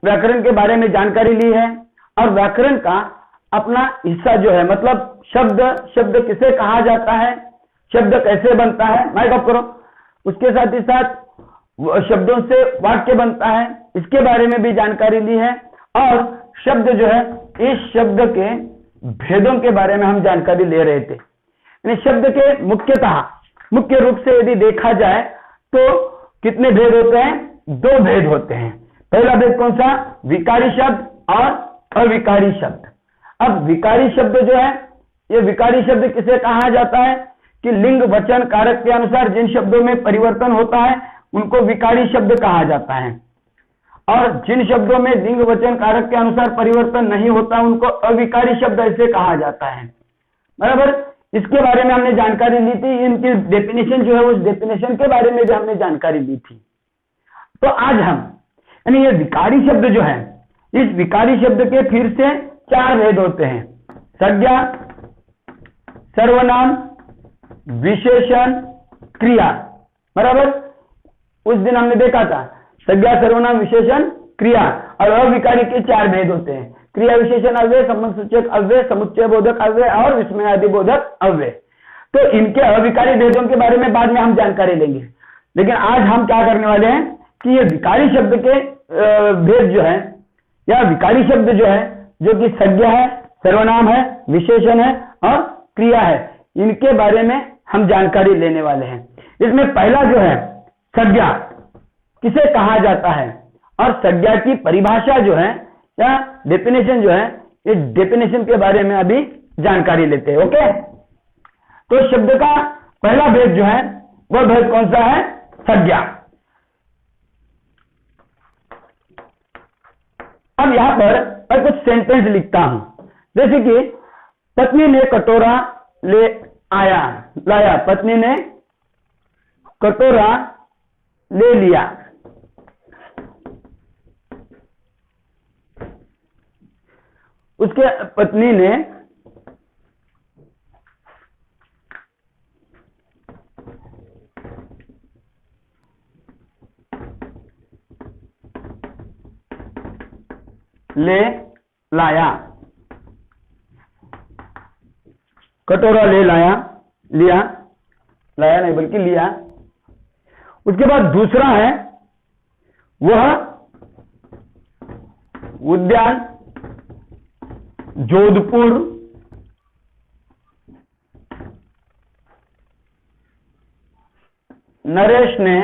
व्याकरण के बारे में जानकारी ली है और व्याकरण का अपना हिस्सा जो है, मतलब शब्द किसे कहा जाता है, शब्द कैसे बनता है, माइक ऑफ करो, उसके साथ ही साथ शब्दों से वाक्य बनता है, इसके बारे में भी जानकारी ली है। और शब्द जो है, इस शब्द के भेदों के बारे में हम जानकारी ले रहे थे। यानी शब्द के मुख्य रूप से यदि देखा जाए तो कितने भेद होते हैं? 2 भेद होते हैं। पहला भेद कौन सा? विकारी शब्द और अविकारी शब्द। अब विकारी शब्द जो है, ये विकारी शब्द किसे कहा जाता है कि लिंग वचन कारक के अनुसार जिन शब्दों में परिवर्तन होता है उनको विकारी शब्द कहा जाता है, और जिन शब्दों में लिंग वचन कारक के अनुसार परिवर्तन नहीं होता उनको अविकारी शब्द ऐसे कहा जाता है। बराबर, इसके बारे में हमने जानकारी ली थी। इनकी डेफिनेशन जो है, उस डेफिनेशन के बारे में भी हमने जानकारी ली थी। तो आज हम, यानी ये विकारी शब्द जो है, इस विकारी शब्द के फिर से 4 भेद होते हैं: संज्ञा, सर्वनाम, विशेषण, क्रिया। बराबर, उस दिन हमने देखा था संज्ञा, सर्वनाम, विशेषण, क्रिया। और अविकारी के 4 भेद होते हैं: क्रिया विशेषण अव्यय, संबंध सूचक अव्यय, समुच्चय बोधक अव्यय और विस्मयादि बोधक अव्यय। तो इनके अविकारी भेदों के बारे में बाद में हम जानकारी लेंगे, लेकिन आज हम क्या करने वाले हैं कि ये विकारी शब्द के भेद जो है, या विकारी शब्द जो है, जो कि संज्ञा है, सर्वनाम है, विशेषण है और क्रिया है, इनके बारे में हम जानकारी लेने वाले हैं। इसमें पहला जो है संज्ञा, किसे कहा जाता है, और संज्ञा की परिभाषा जो है या डेफिनेशन जो है, इस डेफिनेशन के बारे में अभी जानकारी लेते हैं। ओके, तो शब्द का पहला भेद जो है वह भेद कौन सा है? संज्ञा। अब यहां पर मैं कुछ सेंटेंस लिखता हूं, जैसे कि पत्नी ने कटोरा लाया, पत्नी ने कटोरा ले लिया। उसके पत्नी ने ले लाया, कटोरा ले लाया, लाया नहीं बल्कि लिया। उसके बाद दूसरा है वह उद्यान जोधपुर नरेश ने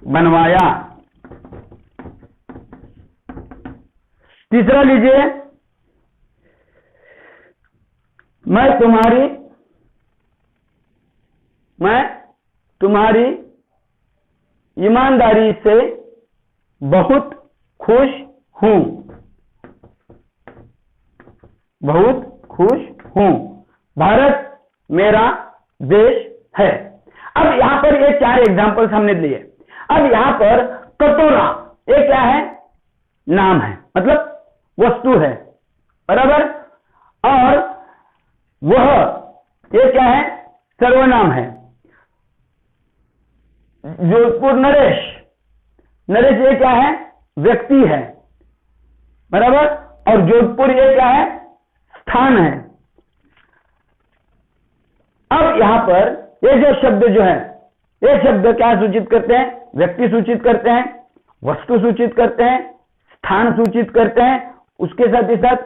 बनवाया। तीसरा लीजिए, मैं तुम्हारी ईमानदारी से बहुत खुश हूं, भारत मेरा देश है। अब यहां पर ये 4 एग्जांपल्स हमने लिए। अब यहां पर कटोरा, ये क्या है? नाम है, मतलब वस्तु है। बराबर, और वह, ये क्या है? सर्वनाम है। जोधपुर नरेश, ये क्या है? व्यक्ति है। बराबर, और जोधपुर ये क्या है? स्थान है। अब यहां पर ये जो शब्द जो है, ये शब्द क्या सूचित करते हैं? व्यक्ति सूचित करते हैं, वस्तु सूचित करते हैं, स्थान सूचित करते हैं। उसके साथ ही साथ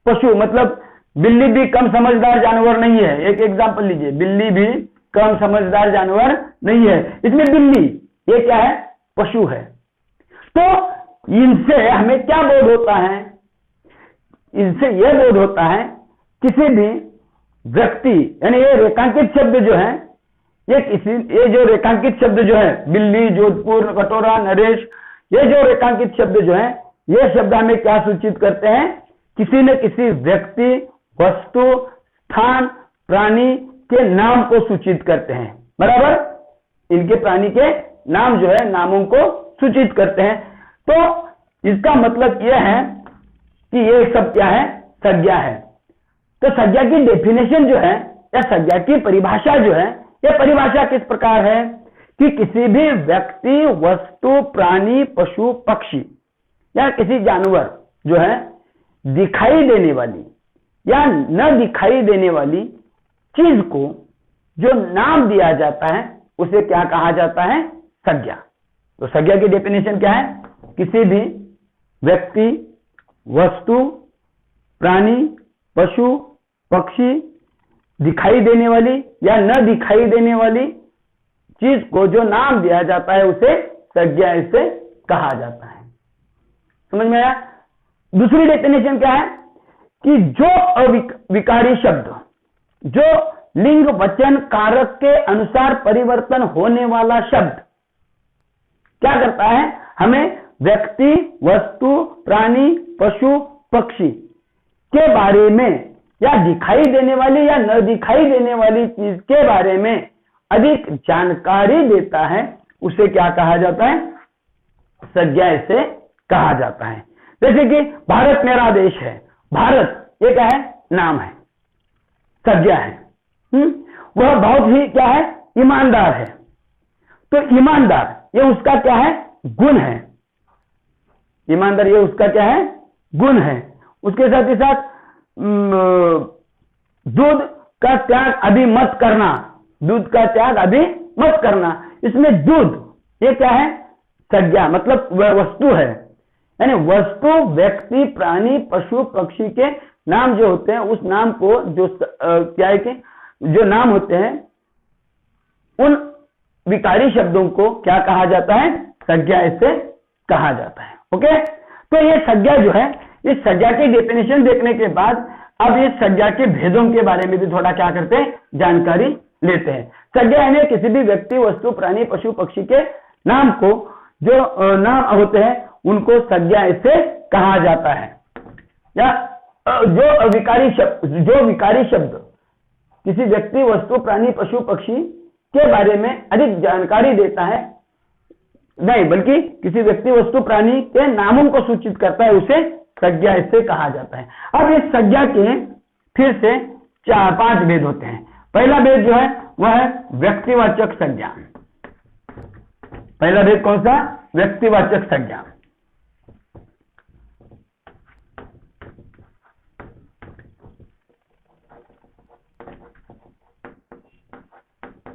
पशु, मतलब बिल्ली भी कम समझदार जानवर नहीं है। एक एग्जांपल लीजिए, बिल्ली भी कम समझदार जानवर नहीं है। इसमें बिल्ली ये क्या है? पशु है। तो इनसे हमें क्या बोध होता है? इनसे यह बोध होता है किसी भी व्यक्ति, यानी ये रेखांकित शब्द जो है, ये जो रेखांकित शब्द जो है, बिल्ली, जोधपुर, कटोरा, नरेश, ये जो रेखांकित शब्द जो है, ये शब्द हमें क्या सूचित करते हैं? किसी न किसी व्यक्ति, वस्तु, स्थान, प्राणी के नाम को सूचित करते हैं। बराबर, इनके प्राणी के नाम जो है, नामों को सूचित करते हैं। तो इसका मतलब यह है कि ये सब क्या है? संज्ञा है। तो संज्ञा की डेफिनेशन जो है, या संज्ञा की परिभाषा जो है, यह परिभाषा किस प्रकार है कि किसी भी व्यक्ति, वस्तु, प्राणी, पशु, पक्षी या किसी जानवर जो है दिखाई देने वाली या न दिखाई देने वाली चीज को जो नाम दिया जाता है उसे क्या कहा जाता है? संज्ञा। तो संज्ञा की डेफिनेशन क्या है? किसी भी व्यक्ति, वस्तु, प्राणी, पशु, पक्षी, दिखाई देने वाली या न दिखाई देने वाली चीज को जो नाम दिया जाता है उसे संज्ञा इसे कहा जाता है। समझ में आया? दूसरी डेफिनेशन क्या है कि जो अविकारी शब्द, जो लिंग वचन कारक के अनुसार परिवर्तन होने वाला शब्द क्या करता है? हमें व्यक्ति, वस्तु, प्राणी, पशु, पक्षी के बारे में या दिखाई देने वाली या न दिखाई देने वाली चीज के बारे में अधिक जानकारी देता है, उसे क्या कहा जाता है? संज्ञा इसे कहा जाता है। जैसे कि भारत मेरा देश है, भारत ये क्या है? नाम है, संज्ञा है। वह बहुत ही क्या है? ईमानदार है। तो ईमानदार ये उसका क्या है? गुण है। ईमानदार ये उसका क्या है? गुण है। उसके साथ ही साथ दूध का त्याग अभी मत करना, दूध का त्याग अभी मत करना, इसमें दूध ये क्या है? संज्ञा, मतलब वह वस्तु है। यानी वस्तु, व्यक्ति, प्राणी, पशु, पक्षी के नाम जो होते हैं उस नाम को जो क्या है कि जो नाम होते हैं उन विकारी शब्दों को क्या कहा जाता है? संज्ञा इसे कहा जाता है। ओके, तो ये संज्ञा जो है, इस संज्ञा की डेफिनेशन देखने के बाद अब इस संज्ञा के भेदों के बारे में भी थोड़ा क्या करते हैं? जानकारी लेते हैं। संज्ञा यानी किसी भी व्यक्ति, वस्तु, प्राणी, पशु, पक्षी के नाम को जो नाम होते हैं उनको संज्ञा इसे कहा जाता है। या जो विकारी शब्द किसी व्यक्ति, वस्तु, प्राणी, पशु, पक्षी के बारे में अधिक जानकारी देता है, नहीं बल्कि किसी व्यक्ति, वस्तु, प्राणी के नामों को सूचित करता है, उसे संज्ञा इससे कहा जाता है। अब इस संज्ञा के फिर से 4-5 भेद होते हैं। पहला भेद जो है वह है व्यक्तिवाचक संज्ञा। पहला भेद कौन सा? व्यक्तिवाचक संज्ञा।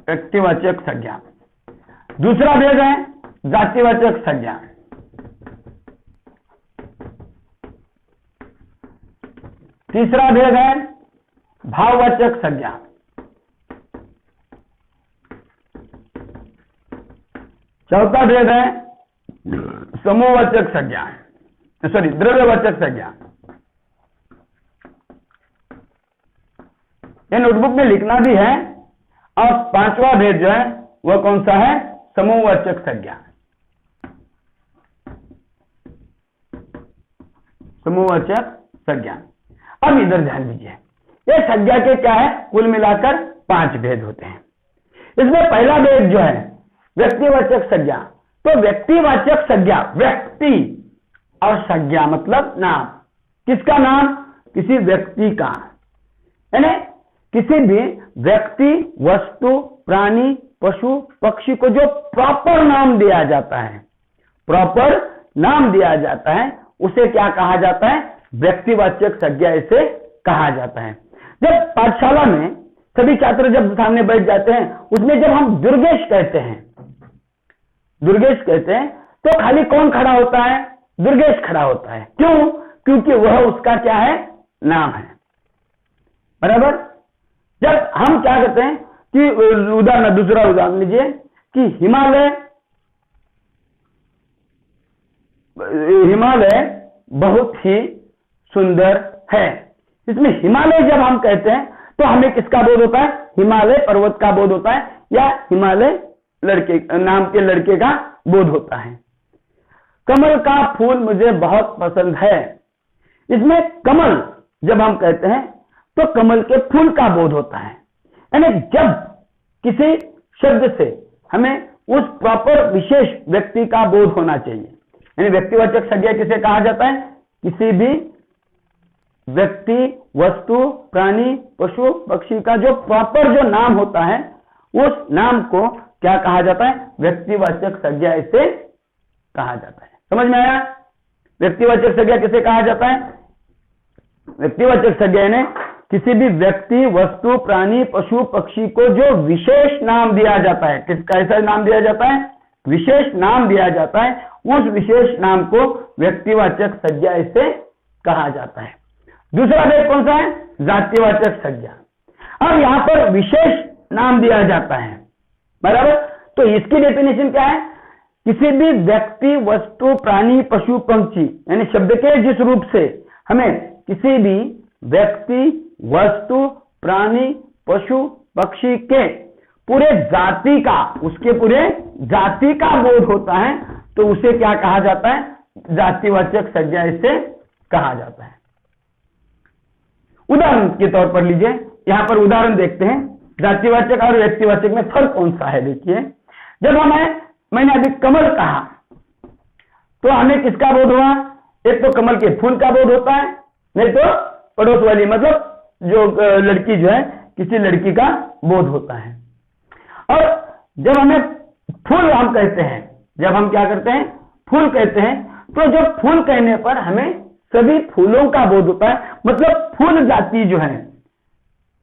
व्यक्तिवाचक संज्ञा। दूसरा भेद है जातिवाचक संज्ञा। तीसरा भेद है भाववाचक संज्ञा। चौथा भेद है समूहवाचक संज्ञा, सॉरी द्रव्यवाचक संज्ञा। ये नोटबुक में लिखना भी है। और 5वां भेद जो है वह कौन सा है? समूहवाचक संज्ञा। समूहवाचक संज्ञा। अब इधर ध्यान दीजिए, ये संज्ञा के क्या है? कुल मिलाकर 5 भेद होते हैं। इसमें पहला भेद जो है व्यक्तिवाचक संज्ञा। तो व्यक्तिवाचक संज्ञा, व्यक्ति और संज्ञा मतलब नाम। किसका नाम? किसी व्यक्ति का। यानी किसी भी व्यक्ति, वस्तु, प्राणी, पशु, पक्षी को जो प्रॉपर नाम दिया जाता है, प्रॉपर नाम दिया जाता है, उसे क्या कहा जाता है? व्यक्तिवाचक संज्ञा इसे कहा जाता है। जब पाठशाला में सभी छात्र जब सामने बैठ जाते हैं, उसमें जब हम दुर्गेश कहते हैं, दुर्गेश कहते हैं तो खाली कौन खड़ा होता है? दुर्गेश खड़ा होता है। क्यों? क्योंकि वह उसका क्या है? नाम है। बराबर। जब हम क्या कहते हैं कि दूसरा उदाहरण लीजिए कि हिमालय बहुत ही सुंदर है। इसमें हिमालय जब हम कहते हैं तो हमें किसका बोध होता है? हिमालय पर्वत का बोध होता है या हिमालय नाम के लड़के का बोध होता है। कमल का फूल मुझे बहुत पसंद है। इसमें कमल जब हम कहते हैं तो कमल के फूल का बोध होता है। यानी जब किसी शब्द से हमें उस प्रॉपर विशेष व्यक्ति का बोध होना चाहिए। यानी व्यक्तिवाचक संज्ञा किसे कहा जाता है? किसी भी व्यक्ति, वस्तु, प्राणी, पशु, पक्षी का जो प्रॉपर जो नाम होता है, उस नाम को क्या कहा जाता है? व्यक्तिवाचक संज्ञा इसे कहा जाता है। समझ में आया? व्यक्तिवाचक संज्ञा किसे कहा जाता है? व्यक्तिवाचक संज्ञा यानी किसी भी व्यक्ति, वस्तु, प्राणी, पशु, पक्षी को जो विशेष नाम दिया जाता है। कैसा नाम दिया जाता है? विशेष नाम दिया जाता है, उस विशेष नाम को व्यक्तिवाचक संज्ञा इसे कहा जाता है। दूसरा भेद कौन सा है? जातिवाचक संज्ञा। अब यहां पर विशेष नाम दिया जाता है, बराबर। तो इसकी डेफिनेशन क्या है? किसी भी व्यक्ति, वस्तु, प्राणी, पशु, पंछी यानी शब्द के जिस रूप से हमें किसी भी व्यक्ति, वस्तु, प्राणी, पशु, पक्षी के पूरे जाति का, उसके पूरे जाति का बोध होता है, तो उसे क्या कहा जाता है? जातिवाचक संज्ञा इसे कहा जाता है। उदाहरण के तौर पर लीजिए, यहां पर उदाहरण देखते हैं जातिवाचक और व्यक्तिवाचक में फर्क कौन सा है। देखिए, जब मैंने अभी कमल कहा तो हमें किसका बोध हुआ? एक तो कमल के फूल का बोध होता है, नहीं तो पड़ोस वाली मतलब जो लड़की जो है, किसी लड़की का बोध होता है। और जब हमें फूल हम कहते हैं, जब हम क्या करते हैं? फूल कहते हैं, तो जब फूल कहने पर हमें सभी फूलों का बोध होता है, मतलब फूल जाति जो है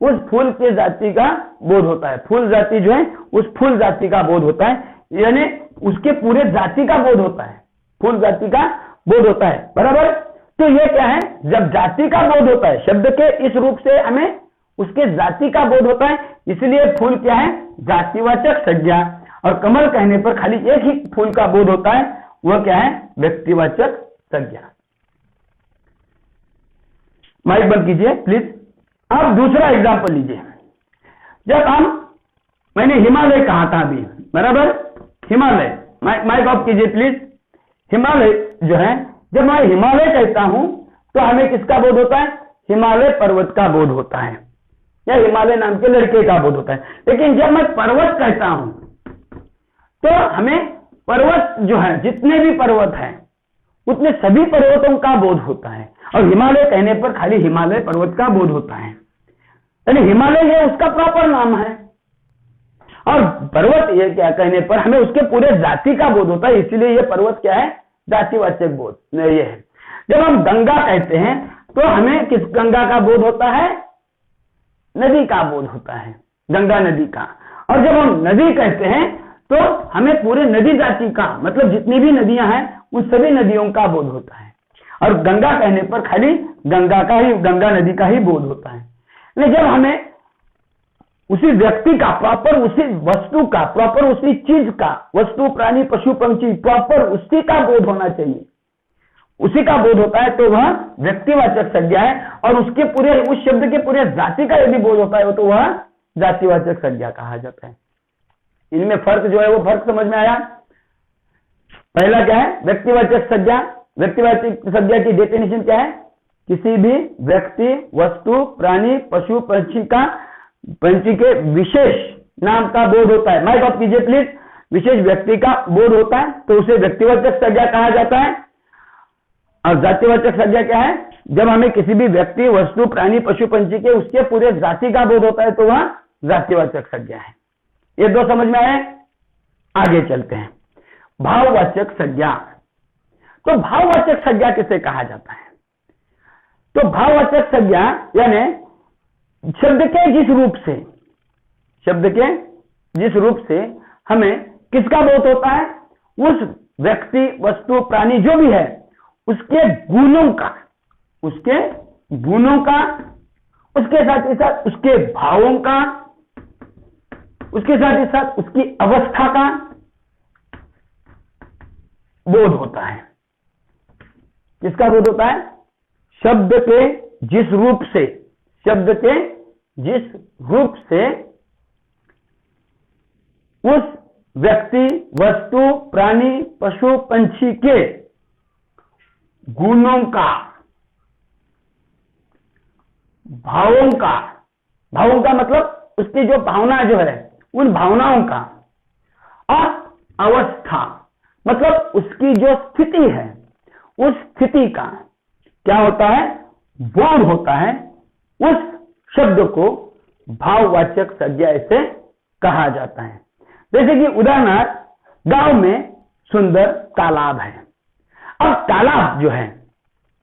उस फूल के जाति का बोध होता है। फूल जाति जो है उस फूल जाति का बोध होता है, यानी उसके पूरे जाति का बोध होता है, फूल जाति का बोध होता है, बराबर। तो ये क्या है? जब जाति का बोध होता है, शब्द के इस रूप से हमें उसके जाति का बोध होता है, इसलिए फूल क्या है? जातिवाचक संज्ञा। और कमल कहने पर खाली एक ही फूल का बोध होता है, वह क्या है? व्यक्तिवाचक संज्ञा। माइक बंद कीजिए प्लीज। अब दूसरा एग्जांपल लीजिए। जब मैंने हिमालय कहा था अभी, बराबर। हिमालय, माइक ऑफ कीजिए प्लीज। हिमालय जो है, जब मैं हिमालय कहता हूं तो हमें किसका बोध होता है? हिमालय पर्वत का बोध होता है, या हिमालय नाम के लड़के का बोध होता है। लेकिन जब मैं पर्वत कहता हूं तो हमें पर्वत जो है, जितने भी पर्वत हैं उतने सभी पर्वतों का बोध होता है। और हिमालय कहने पर खाली हिमालय पर्वत का बोध होता है, यानी हिमालय ये उसका प्रॉपर नाम है। और पर्वत ये क्या कहने पर हमें उसके पूरे जाति का बोध होता है, इसीलिए ये पर्वत क्या है? जातिवाचक बोध ये है। जब हम गंगा कहते हैं तो हमें किस गंगा का बोध होता है? नदी का बोध होता है, गंगा नदी का। और जब हम नदी कहते हैं तो हमें पूरे नदी जाति का, मतलब जितनी भी नदियां हैं उन सभी नदियों का बोध होता है। और गंगा कहने पर खाली गंगा नदी का ही बोध होता है। लेकिन जब हमें उसी व्यक्ति का प्रॉपर, उसी वस्तु का प्रॉपर, उसी चीज का, वस्तु, प्राणी, पशु, पंछी प्रॉपर उसी का बोध होना चाहिए, उसी का बोध होता है, तो वह व्यक्तिवाचक संज्ञा है। और उसके पूरे, उस शब्द के पूरे जाति का यदि बोध होता है तो वह जातिवाचक संज्ञा कहा जाता है। इनमें फर्क जो है वो फर्क समझ में आया? पहला क्या है? व्यक्तिवाचक संज्ञा। व्यक्तिवाचक संज्ञा की डेफिनेशन क्या है? किसी भी व्यक्ति, वस्तु, प्राणी, पशु, पंछी के विशेष नाम का बोध होता है। माइक ऑफ कीजिए प्लीज। विशेष व्यक्ति का बोध होता है तो उसे व्यक्तिवाचक संज्ञा कहा जाता है। और जातिवाचक संज्ञा क्या है? जब हमें किसी भी व्यक्ति, वस्तु, प्राणी, पशु, पंछी के उसके पूरे जाति का बोध होता है तो वह जातिवाचक संज्ञा है। ये दो समझ में आए? आगे चलते हैं। भाववाचक संज्ञा। तो भाववाचक संज्ञा किसे कहा जाता है? तो भाववाचक संज्ञा यानी शब्द के जिस रूप से हमें किसका बोध होता है? उस व्यक्ति, वस्तु, प्राणी जो भी है उसके गुणों का, उसके साथ ही साथ उसके भावों का, उसके साथ ही साथ उसकी अवस्था का बोध होता है। किसका बोध होता है? शब्द के जिस रूप से उस व्यक्ति, वस्तु, प्राणी, पशु, पंछी के गुणों का, भावों का मतलब उसकी जो भावना जो है उन भावनाओं का, और अवस्था मतलब उसकी जो स्थिति है उस स्थिति का क्या होता है? बोध होता है। उस शब्द को भाववाचक संज्ञा से कहा जाता है। जैसे कि उदाहरणार्थ गांव में सुंदर तालाब है। अब तालाब जो है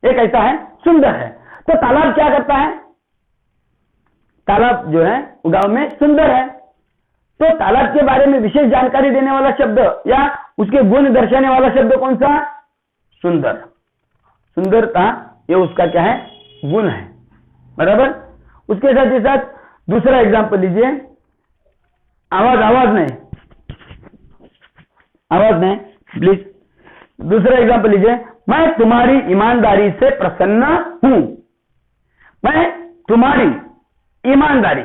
एक ऐसा है सुंदर है, तो तालाब क्या करता है? तालाब जो है गांव में सुंदर है, तो तालाब के बारे में विशेष जानकारी देने वाला शब्द या उसके गुण दर्शाने वाला शब्द कौन सा? सुंदर। सुंदरता ये उसका क्या है? गुण है, बराबर। उसके साथ ही साथ दूसरा एग्जाम्पल लीजिए। आवाज नहीं प्लीज। दूसरा एग्जाम्पल लीजिए। मैं तुम्हारी ईमानदारी से प्रसन्न हूं। मैं तुम्हारी ईमानदारी,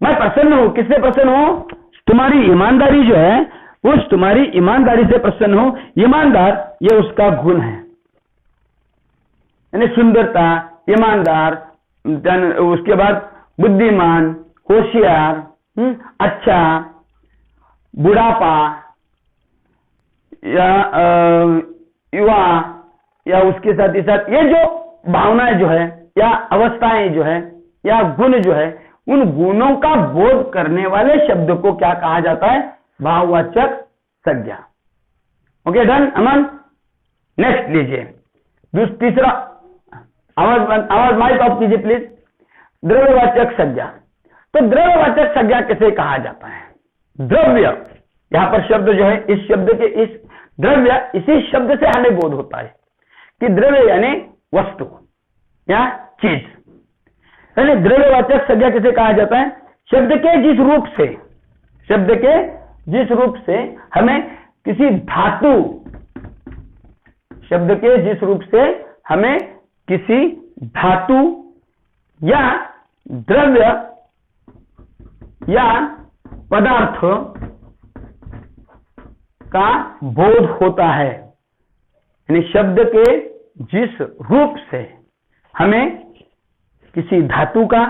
मैं प्रसन्न हूं। किससे प्रसन्न हूं? तुम्हारी ईमानदारी जो है उस तुम्हारी ईमानदारी से प्रसन्न हूं। ईमानदार ये उसका गुण है, यानी सुंदरता, ईमानदार, उसके बाद बुद्धिमान, होशियार, अच्छा, बुढ़ापा या युवा, या उसके साथ ही साथ ये जो भावनाएं जो है या अवस्थाएं जो है या गुण जो है, उन गुणों का बोध करने वाले शब्द को क्या कहा जाता है? भाववाचक संज्ञा। ओके, डन अमन। नेक्स्ट लीजिए तीसरा। आवाज माइक ऑफ कीजिए प्लीज। द्रव्यवाचक संज्ञा। तो द्रव्यवाचक संज्ञा किसे कहा जाता है? द्रव्य, यहां पर शब्द जो है इस शब्द के इस द्रव्य, इसी शब्द से हमें बोध होता है कि द्रव्य यानी वस्तु या चीज। यानी द्रव्यवाचक संज्ञा किसे कहा जाता है? शब्द के जिस रूप से हमें किसी धातु, शब्द के जिस रूप से हमें किसी धातु या द्रव्य या पदार्थ का बोध होता है। यानी शब्द के जिस रूप से हमें किसी धातु का,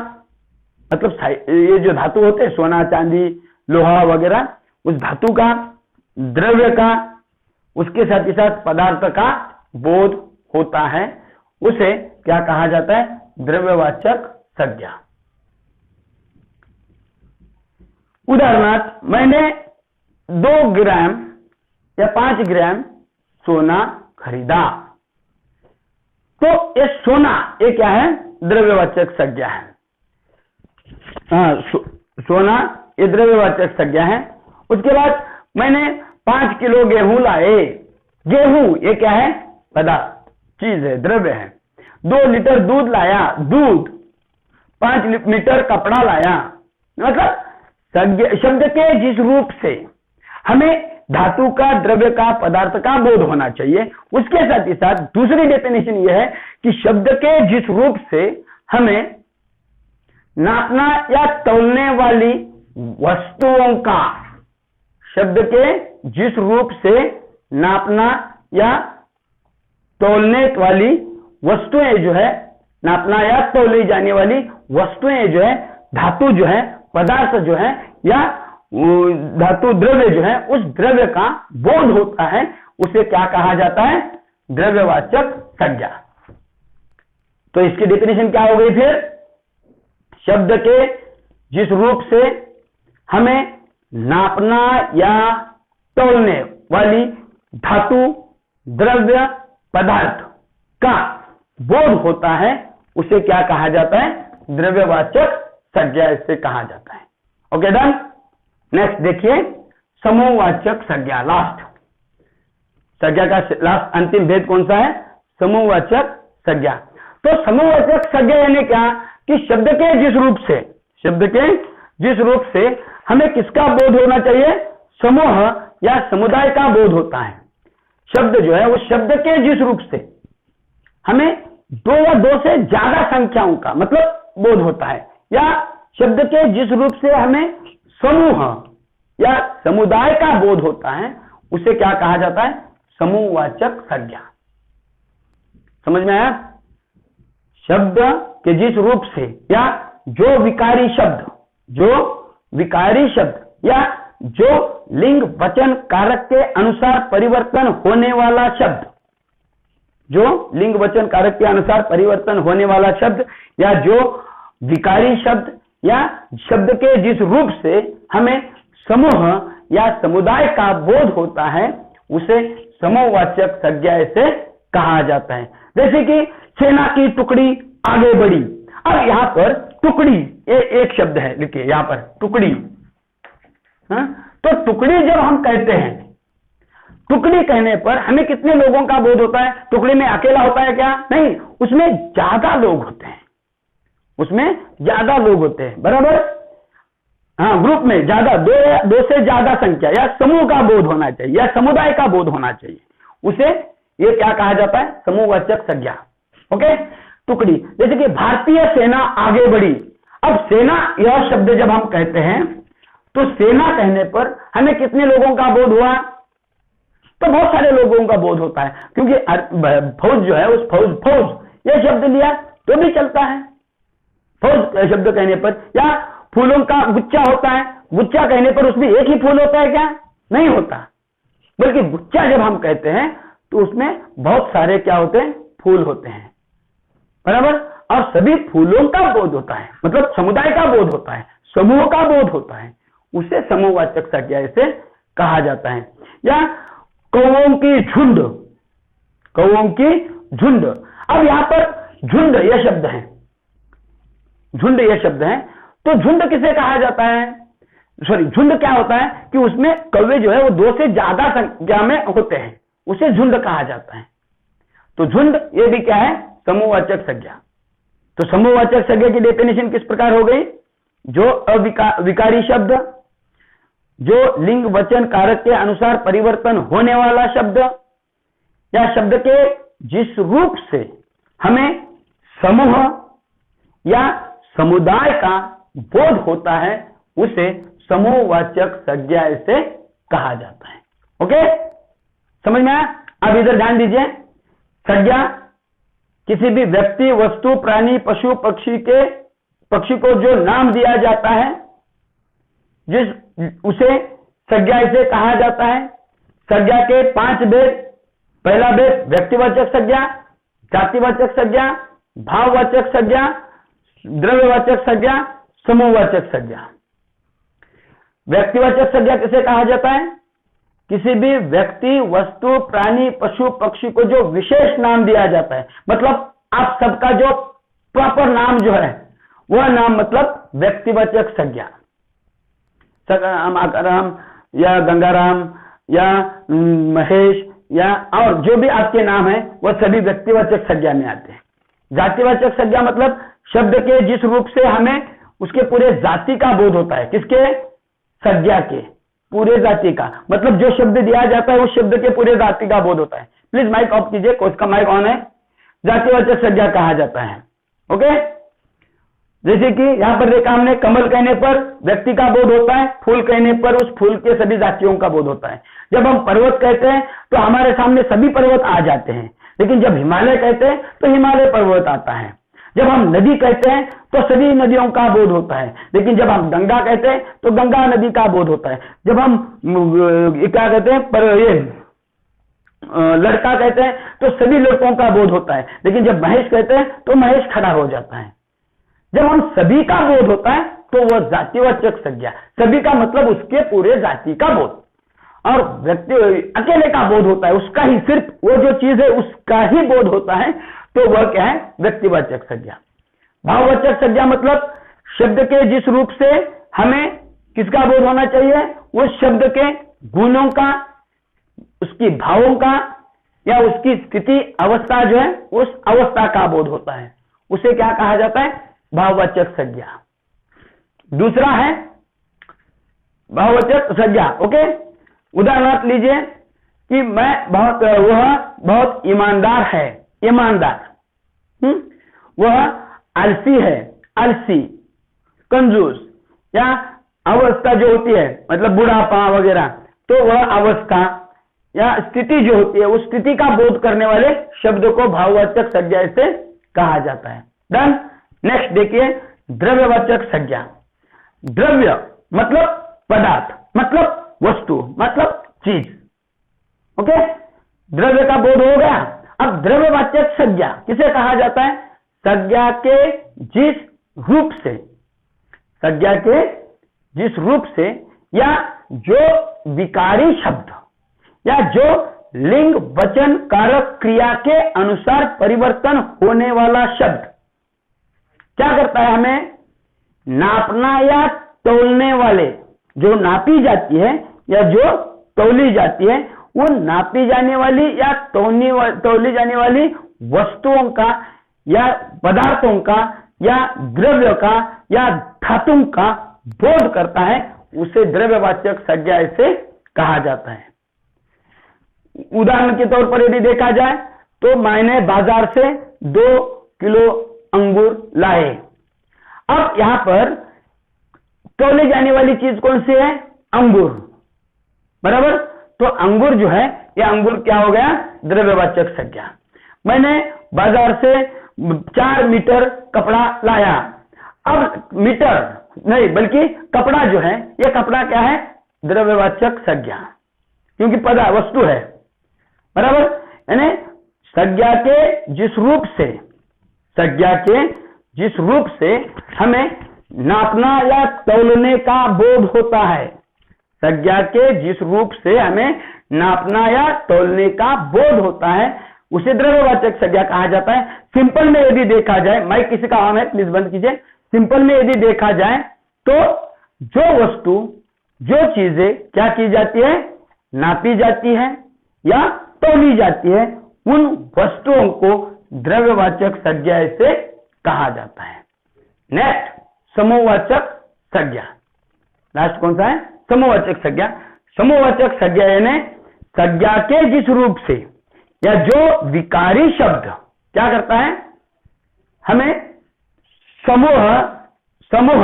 मतलब ये जो धातु होते हैं सोना, चांदी, लोहा वगैरह, उस धातु का, द्रव्य का, उसके साथ ही साथ पदार्थ का बोध होता है, उसे क्या कहा जाता है? द्रव्यवाचक संज्ञा। उदाहरणार्थ, मैंने 2 ग्राम या 5 ग्राम सोना खरीदा। तो ये सोना ये क्या है? द्रव्यवाचक संज्ञा है। सोना ये द्रव्यवाचक संज्ञा है। उसके बाद मैंने 5 किलो गेहूं लाए। गेहूं ये क्या है? पदार्थ, चीज है, द्रव्य है। 2 लीटर दूध लाया, दूध। 5 मीटर कपड़ा लाया। मतलब शब्द के जिस रूप से हमें धातु का, द्रव्य का, पदार्थ का बोध होना चाहिए, उसके साथ ही साथ दूसरी डेफिनेशन यह है कि शब्द के जिस रूप से हमें नापना या तौलने वाली वस्तुओं का, शब्द के जिस रूप से नापना या तौलने वाली वस्तुएं जो है, नापना या तौली जाने वाली वस्तुएं जो है, धातु जो है, पदार्थ जो है या धातु द्रव्य जो है, उस द्रव्य का बोध होता है, उसे क्या कहा जाता है? द्रव्यवाचक संज्ञा। तो इसकी डेफिनेशन क्या हो गई फिर? शब्द के जिस रूप से हमें नापना या तौलने वाली धातु, द्रव्य, पदार्थ का बोध होता है, उसे क्या कहा जाता है? द्रव्यवाचक संज्ञा इससे कहा जाता है। Okay, done. नेक्स्ट देखिए, समूहवाचक संज्ञा। लास्ट संज्ञा का लास्ट अंतिम भेद कौन सा है? समूहवाचक संज्ञा। तो समूहवाचक संज्ञा यानी क्या? कि शब्द के जिस रूप से हमें किसका बोध होना चाहिए? समूह या समुदाय का बोध होता है। शब्द जो है वो शब्द के जिस रूप से हमें 2 या 2 से ज्यादा संख्याओं का मतलब बोध होता है, या शब्द के जिस रूप से हमें समूह या समुदाय का बोध होता है, उसे क्या कहा जाता है? समूहवाचक संज्ञा। समझ में आया? शब्द के जिस रूप से या जो विकारी शब्द या जो लिंग वचन कारक के अनुसार परिवर्तन होने वाला शब्द, जो लिंग वचन कारक के अनुसार परिवर्तन होने वाला शब्द या जो विकारी शब्द या शब्द के जिस रूप से हमें समूह या समुदाय का बोध होता है उसे समूहवाचक संज्ञा से कहा जाता है। जैसे कि सेना की टुकड़ी आगे बढ़ी। अब यहां पर टुकड़ी एक शब्द है, लिखिए यहां पर टुकड़ी। तो टुकड़ी जब हम कहते हैं, टुकड़ी कहने पर हमें कितने लोगों का बोध होता है? टुकड़ी में अकेला होता है क्या? नहीं, उसमें ज्यादा लोग होते हैं, उसमें ज्यादा लोग होते हैं, बराबर। हाँ, ग्रुप में ज्यादा, दो से ज्यादा संख्या या समूह का बोध होना चाहिए या समुदाय का बोध होना चाहिए, उसे ये क्या कहा जाता है? समूहवाचक संज्ञा। ओके, टुकड़ी। जैसे कि भारतीय सेना आगे बढ़ी। अब सेना यह शब्द जब हम कहते हैं तो सेना कहने पर हमें कितने लोगों का बोध हुआ? तो बहुत सारे लोगों का बोध होता है, क्योंकि फौज जो है, उस फौज यह शब्द लिया तो भी चलता है फौज शब्द कहने पर। या फूलों का गुच्छा होता है, गुच्छा कहने पर उसमें एक ही फूल होता है क्या? नहीं होता, बल्कि गुच्छा जब हम कहते हैं तो उसमें बहुत सारे क्या होते हैं? फूल होते हैं, बराबर। और सभी फूलों का बोध होता है, मतलब समुदाय का बोध होता है, समूह का बोध होता है, उसे समूहवाचक संज्ञा से कहा जाता है। या कौओं की झुंड, कौओं की झुंड। अब यहां पर झुंड यह शब्द है, झुंड यह शब्द है, तो झुंड किसे कहा जाता है? सॉरी, झुंड क्या होता है कि उसमें कौवे जो है वो दो से ज्यादा संख्या में होते हैं, उसे झुंड कहा जाता है। तो झुंड ये भी क्या है? समूहवाचक संज्ञा। तो समूहवाचक संज्ञा की डेफिनेशन किस प्रकार हो गई? जो अविकारी शब्द, जो लिंग वचन कारक के अनुसार परिवर्तन होने वाला शब्द, या शब्द के जिस रूप से हमें समूह या समुदाय का बोध होता है उसे समूहवाचक संज्ञा से कहा जाता है। ओके, समझ में आया? अब इधर ध्यान दीजिए। संज्ञा किसी भी व्यक्ति, वस्तु, प्राणी, पशु, पक्षी को जो नाम दिया जाता है, उसे संज्ञा से कहा जाता है। संज्ञा के 5 भेद। पहला भेद व्यक्तिवाचक संज्ञा, जातिवाचक संज्ञा, भाववाचक संज्ञा, द्रव्यवाचक संज्ञा, समूहवाचक संज्ञा। व्यक्तिवाचक संज्ञा किसे कहा जाता है? किसी भी व्यक्ति, वस्तु, प्राणी, पशु, पक्षी को जो विशेष नाम दिया जाता है, मतलब आप सबका जो प्रॉपर नाम जो है वह नाम, मतलब व्यक्तिवाचक संज्ञा। आकाराम या गंगाराम या महेश या और जो भी आपके नाम है वह सभी व्यक्तिवाचक संज्ञा में आते हैं। जातिवाचक संज्ञा मतलब शब्द के जिस रूप से हमें उसके पूरे जाति का बोध होता है। किसके? संज्ञा के पूरे जाति का, मतलब जो शब्द दिया जाता है उस शब्द के पूरे जाति का बोध होता है। प्लीज माइक ऑफ कीजिए, कोर्स का माइक ऑन है। जातिवाचक संज्ञा कहा जाता है। ओके, जैसे कि यहां पर देखा हमने, कमल कहने पर व्यक्ति का बोध होता है, फूल कहने पर उस फूल के सभी जातियों का बोध होता है। जब हम पर्वत कहते हैं तो हमारे सामने सभी पर्वत आ जाते हैं, लेकिन जब हिमालय कहते हैं तो हिमालय पर्वत आता है। जब हम नदी कहते हैं तो सभी नदियों का बोध होता है, लेकिन जब हम गंगा कहते हैं तो गंगा नदी का बोध होता है। जब हम क्या कहते हैं, पर ये लड़का कहते हैं तो सभी लड़कों का बोध होता है, लेकिन जब महेश कहते हैं तो महेश खड़ा हो जाता है। जब हम सभी का बोध होता है तो वह जातिवाचक संज्ञा, सभी का मतलब उसके पूरे जाति का बोध। और व्यक्ति अकेले का बोध होता है, उसका ही, सिर्फ वो जो चीज है उसका ही बोध होता है, तो वह क्या है? व्यक्तिवाचक संज्ञा। भाववाचक संज्ञा मतलब शब्द के जिस रूप से हमें किसका बोध होना चाहिए? उस शब्द के गुणों का, उसकी भावों का या उसकी स्थिति, अवस्था जो है उस अवस्था का बोध होता है, उसे क्या कहा जाता है? भाववाचक संज्ञा। दूसरा है भाववाचक संज्ञा। ओके, उदाहरण लीजिए कि वह बहुत ईमानदार है, ईमानदार। वह आलसी है, आलसी, कंजूस। या अवस्था जो होती है, मतलब बुढ़ापा वगैरह, तो वह अवस्था या स्थिति जो होती है उस स्थिति का बोध करने वाले शब्द को भाववाचक संज्ञा से कहा जाता है। डन। नेक्स्ट देखिए, द्रव्यवाचक संज्ञा। द्रव्य मतलब पदार्थ, मतलब वस्तु, मतलब चीज। ओके, द्रव्य का बोध हो गया। अब द्रव्यवाचक संज्ञा किसे कहा जाता है? संज्ञा के जिस रूप से, संज्ञा के जिस रूप से या जो विकारी शब्द या जो लिंग वचन कारक क्रिया के अनुसार परिवर्तन होने वाला शब्द क्या करता है, हमें नापना या तौलने वाले, जो नापी जाती है या जो तौली जाती है, वो नापी जाने वाली या तौली जाने वाली वस्तुओं का या पदार्थों का या द्रव्य का या धातु का बोध करता है, उसे द्रव्यवाचक संज्ञा ऐसे कहा जाता है। उदाहरण के तौर पर यदि देखा जाए तो मैंने बाजार से 2 किलो अंगूर लाए। अब यहां पर तौले जाने वाली चीज कौन सी है, अंगूर, बराबर। तो अंगूर जो है, यह अंगूर क्या हो गया, द्रव्यवाचक संज्ञा। मैंने बाजार से 4 मीटर कपड़ा लाया। अब मीटर नहीं बल्कि कपड़ा जो है, यह कपड़ा क्या है, द्रव्यवाचक संज्ञा, क्योंकि पदार्थ वस्तु है, बराबर। यानी संज्ञा के जिस रूप से हमें नापना या तौलने का बोध होता है, संज्ञा के जिस रूप से हमें नापना या तौलने का बोध होता है, उसे द्रव्यवाचक संज्ञा कहा जाता है। सिंपल में यदि देखा जाए, माइक किसी का ऑन है प्लीज बंद कीजिए। सिंपल में यदि देखा जाए तो जो वस्तु, जो चीजें क्या की जाती है, नापी जाती है या तौली जाती है, उन वस्तुओं को द्रव्यवाचक संज्ञा से कहा जाता है। नेक्स्ट, समूहवाचक संज्ञा। लास्ट कौन सा है, समूहवाचक संज्ञा। समूहवाचक संज्ञा यानी संज्ञा के जिस रूप से या जो विकारी शब्द क्या करता है, हमें समूह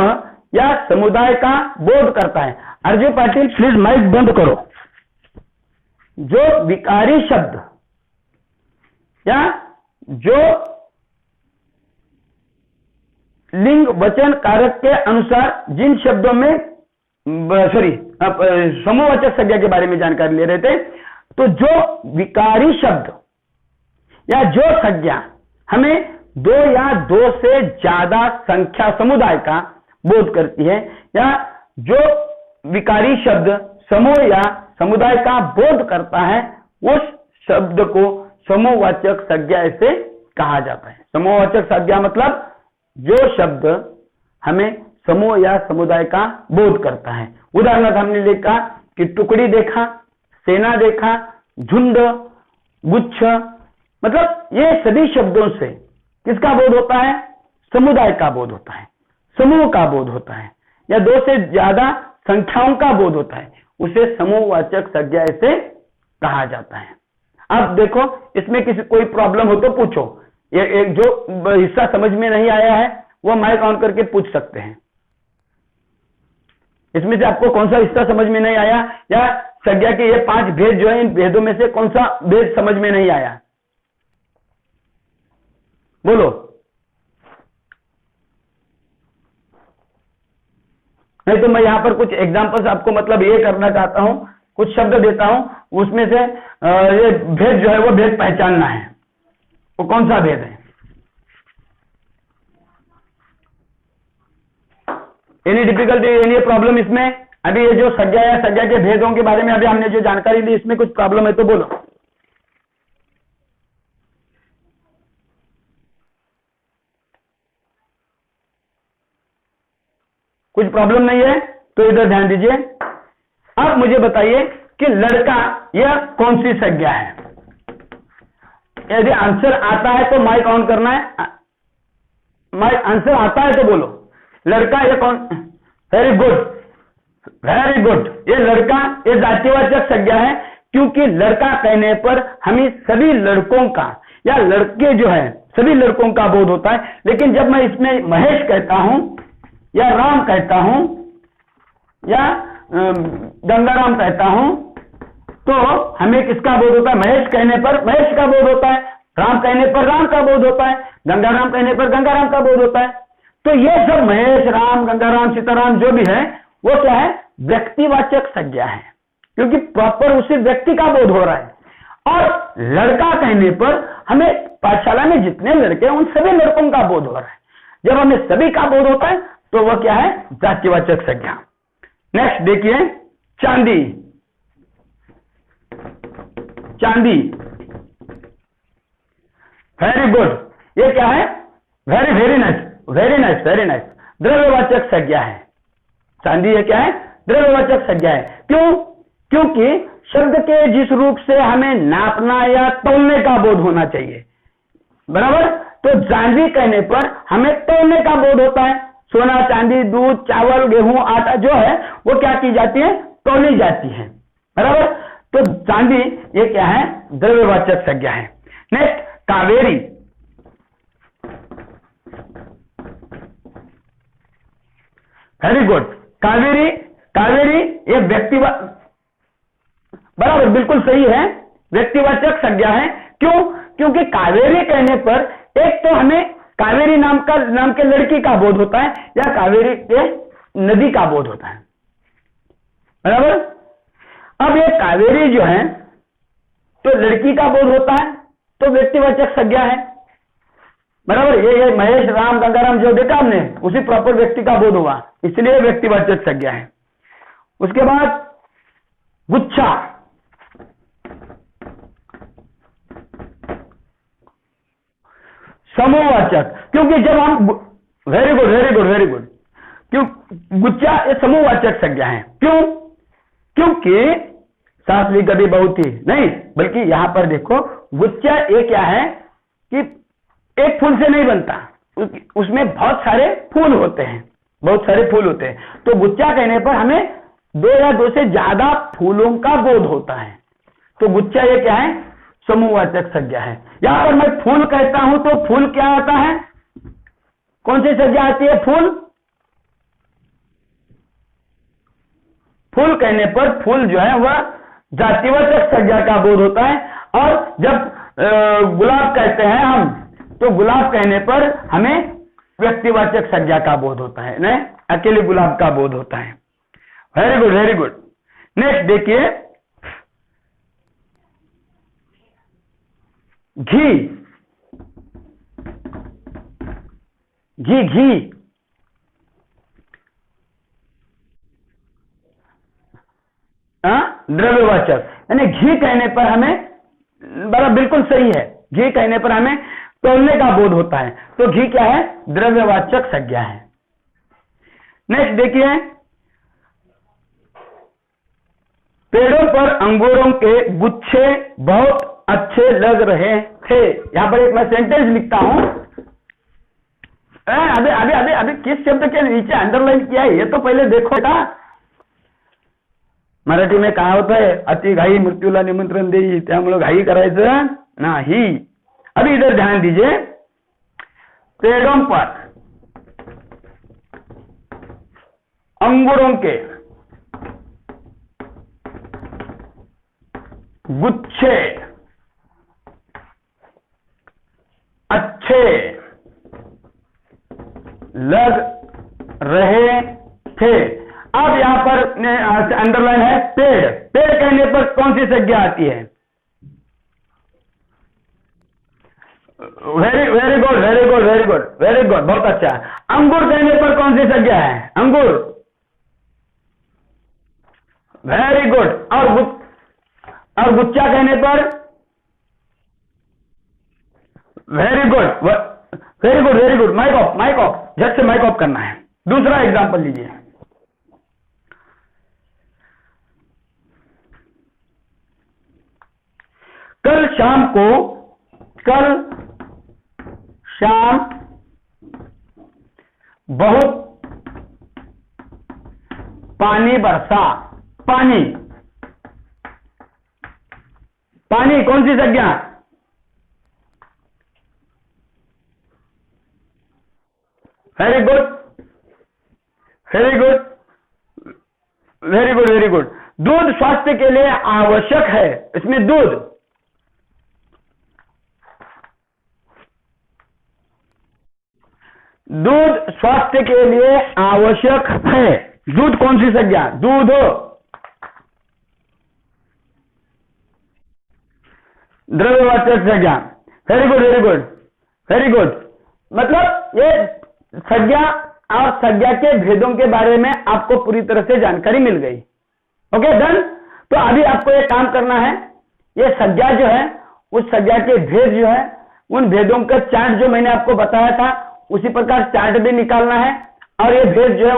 या समुदाय का बोध करता है। अर्जुन पाटिल प्लीज माइक बंद करो। जो विकारी शब्द या जो लिंग वचन कारक के अनुसार जिन शब्दों में समूहवाचक संज्ञा के बारे में जानकारी ले रहे थे, तो जो विकारी शब्द या जो संज्ञा हमें 2 या 2 से ज्यादा संख्या समुदाय का बोध करती है, या जो विकारी शब्द समूह या समुदाय का बोध करता है, उस शब्द को समूहवाचक संज्ञा से कहा जाता है। समूहवाचक संज्ञा मतलब जो शब्द हमें समूह या समुदाय का बोध करता है। उदाहरण हमने देखा कि टुकड़ी देखा, सेना देखा, झुंड, गुच्छ, मतलब ये सभी शब्दों से किसका बोध होता है, समुदाय का बोध होता है, समूह का बोध होता है, या 2 से ज्यादा संख्याओं का बोध होता है, उसे समूहवाचक संज्ञा से कहा जाता है। अब देखो, इसमें किसी कोई प्रॉब्लम हो तो पूछो। ये एक जो हिस्सा समझ में नहीं आया है वो माइक ऑन करके पूछ सकते हैं। इसमें से आपको कौन सा हिस्सा समझ में नहीं आया, या संज्ञा के ये 5 भेद जो है, इन भेदों में से कौन सा भेद समझ में नहीं आया, बोलो। नहीं तो मैं यहां पर कुछ एग्जांपल्स आपको मतलब ये करना चाहता हूं, कुछ शब्द देता हूं, उसमें से ये भेद जो है वो भेद पहचानना है। वो कौन सा भेद है? एनी डिफिकल्टी, एनी प्रॉब्लम इसमें? अभी ये जो संज्ञा या संज्ञा के भेदों के बारे में अभी हमने जो जानकारी ली, इसमें कुछ प्रॉब्लम है तो बोलो। कुछ प्रॉब्लम नहीं है तो इधर ध्यान दीजिए। अब मुझे बताइए कि लड़का यह कौन सी संज्ञा है? यदि आंसर आता है तो माइक ऑन करना है। माइक आंसर आता है तो बोलो। लड़का ये कौन? Very good, very good. ये लड़का ये जातिवाचक संज्ञा है, क्योंकि लड़का कहने पर हमें सभी लड़कों का या लड़के जो है सभी लड़कों का बोध होता है। लेकिन जब मैं इसमें महेश कहता हूं या राम कहता हूं या गंगाराम कहता हूं, तो हमें किसका बोध होता है? महेश कहने पर महेश का बोध होता है, राम कहने पर राम का बोध होता है, गंगाराम कहने पर गंगाराम का बोध होता है। तो ये सब महेश, राम, गंगाराम, सीताराम जो भी है वो क्या है? व्यक्तिवाचक संज्ञा है, क्योंकि प्रॉपर उसी व्यक्ति का बोध हो रहा है। और लड़का कहने पर हमें पाठशाला में जितने लड़के हैं उन सभी लड़कों का बोध हो रहा है। जब हमें सभी का बोध होता है तो वह क्या है? जातिवाचक संज्ञा। नेक्स्ट देखिए, चांदी, चांदी। वेरी गुड, ये क्या है? Very very nice, very nice, very nice. द्रव्यवाचक संज्ञा है चांदी। ये क्या है? द्रव्यवाचक संज्ञा है। क्यों? क्योंकि शब्द के जिस रूप से हमें नापना या तौलने का बोध होना चाहिए, बराबर, तो चांदी कहने पर हमें तौलने का बोध होता है। सोना, चांदी, दूध, चावल, गेहूं, आटा जो है वो क्या की जाती है? तौली जाती है, बराबर। तो चांदी ये क्या है? द्रव्यवाचक संज्ञा है। Next, Kaveri. Very good, Kaveri. Kaveri ये बराबर, बिल्कुल सही है, व्यक्तिवाचक संज्ञा है। क्यों? क्योंकि कावेरी कहने पर एक तो हमें कावेरी नाम के लड़की का बोध होता है या कावेरी के नदी का बोध होता है, बराबर। अब ये कावेरी जो है तो लड़की का बोध होता है, तो व्यक्तिवाचक संज्ञा है, बराबर। ये महेश, राम, गंगाराम जो देखा हमने, उसी प्रॉपर व्यक्ति का बोध हुआ, इसलिए व्यक्तिवाचक संज्ञा है। उसके बाद गुच्छा, समूहवाचक। क्योंकि जब हम very good, very good, very good. क्यों? गुच्छा ये समूहवाचक संज्ञा है। क्यों? क्योंकि सास भी कभी बहू थी नहीं, बल्कि यहां पर देखो गुच्छा ये क्या है कि एक फूल से नहीं बनता, उसमें बहुत सारे फूल होते हैं, बहुत सारे फूल होते हैं। तो गुच्छा कहने पर हमें दो या दो से ज्यादा फूलों का बोध होता है, तो गुच्छा ये क्या है? समूहवाचक संज्ञा है। यहां पर मैं फूल कहता हूं तो फूल क्या आता है? कौन सी संज्ञा आती है? फूल। फूल कहने पर फूल जो है वह जातिवाचक संज्ञा का बोध होता है। और जब गुलाब कहते हैं हम, तो गुलाब कहने पर हमें व्यक्तिवाचक संज्ञा का बोध होता है, नहीं अकेले गुलाब का बोध होता है। Very good, very good. Next देखिए, घी। घी, घी द्रव्यवाचक, यानी घी कहने पर हमें, बड़ा बिल्कुल सही है, घी कहने पर हमें तौलने का बोध होता है, तो घी क्या है? द्रव्यवाचक संज्ञा है। नेक्स्ट देखिए, पेड़ों पर अंगूरों के गुच्छे बहुत अच्छे लग रहे थे। यहां पर एक मैं सेंटेंस लिखता हूं, अभी अभी अभी अभी किस शब्द के नीचे अंडरलाइन किया है ये तो पहले देखो बेटा। मराठी में कहावत है, अति घाई मृत्यूला निमंत्रण देई, त्यामुळे घाई करायचं नाही। अभी इधर ध्यान दीजिए, पेड़ों पर अंगूरों के गुच्छे अच्छे लग रहे थे। अब यहां पर अंडरलाइन है पेड़। पेड़ कहने पर कौन सी संज्ञा आती है? Very very good, very good, very good, very good, बहुत अच्छा। अंगूर कहने पर कौन सी संज्ञा है? अंगूर। Very good. और गुच्छा कहने पर? Very good, very good, very good. Mic off, mic off, झट से माइक ऑफ करना है। दूसरा एग्जांपल लीजिए, कल शाम बहुत पानी बरसा। पानी, पानी कौन सी संज्ञा? Very good, very good, very good, very good. दूध स्वास्थ्य के लिए आवश्यक है, इसमें दूध। दूध स्वास्थ्य के लिए आवश्यक है, दूध कौन सी संज्ञा? दूध। द्रव्यवाचक संज्ञा। Very good, very good, very good. मतलब ये संज्ञा और संज्ञा के भेदों के बारे में आपको पूरी तरह से जानकारी मिल गई। Okay done. तो अभी आपको ये काम करना है, ये संज्ञा जो है उस संज्ञा के भेद जो है उन भेदों का चार्ट जो मैंने आपको बताया था उसी प्रकार चार्ट भी निकालना है और ये भेद जो है